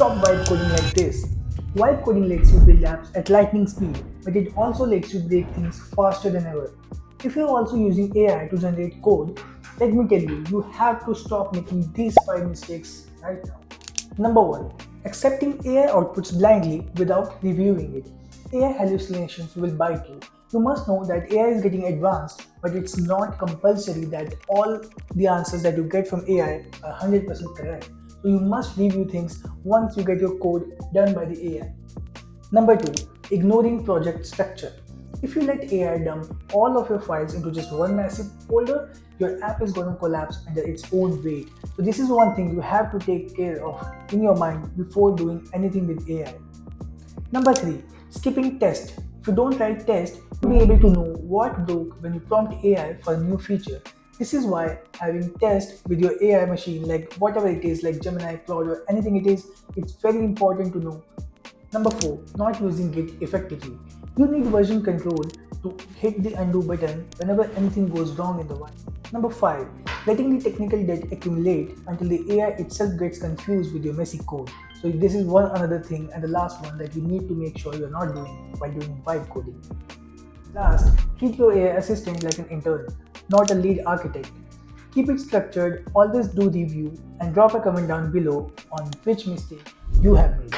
Stop vibe coding like this. Vibe coding lets you build apps at lightning speed, but it also lets you break things faster than ever. If you're also using AI to generate code, let me tell you, you have to stop making these 5 mistakes right now. Number 1. Accepting AI outputs blindly without reviewing it. AI hallucinations will bite you. You must know that AI is getting advanced, but it's not compulsory that all the answers that you get from AI are 100% correct. So you must review things once you get your code done by the AI. Number 2. Ignoring project structure. If you let AI dump all of your files into just one massive folder, your app is going to collapse under its own weight. So this is one thing you have to take care of in your mind before doing anything with AI. Number 3. Skipping test. If you don't write test, you'll be able to know what broke when you prompt AI for a new feature. This is why having test with your AI machine, like whatever it is, like Gemini, Claude, or anything it is, it's very important to know. Number 4. Not using Git effectively. You need version control to hit the undo button whenever anything goes wrong in the one. Number 5. Letting the technical debt accumulate until the AI itself gets confused with your messy code. So this is one another thing, and the last one that you need to make sure you're not doing while doing vibe coding. Last, treat your AI assistant like an intern, not a lead architect. Keep it structured, always do review, and drop a comment down below on which mistake you have made.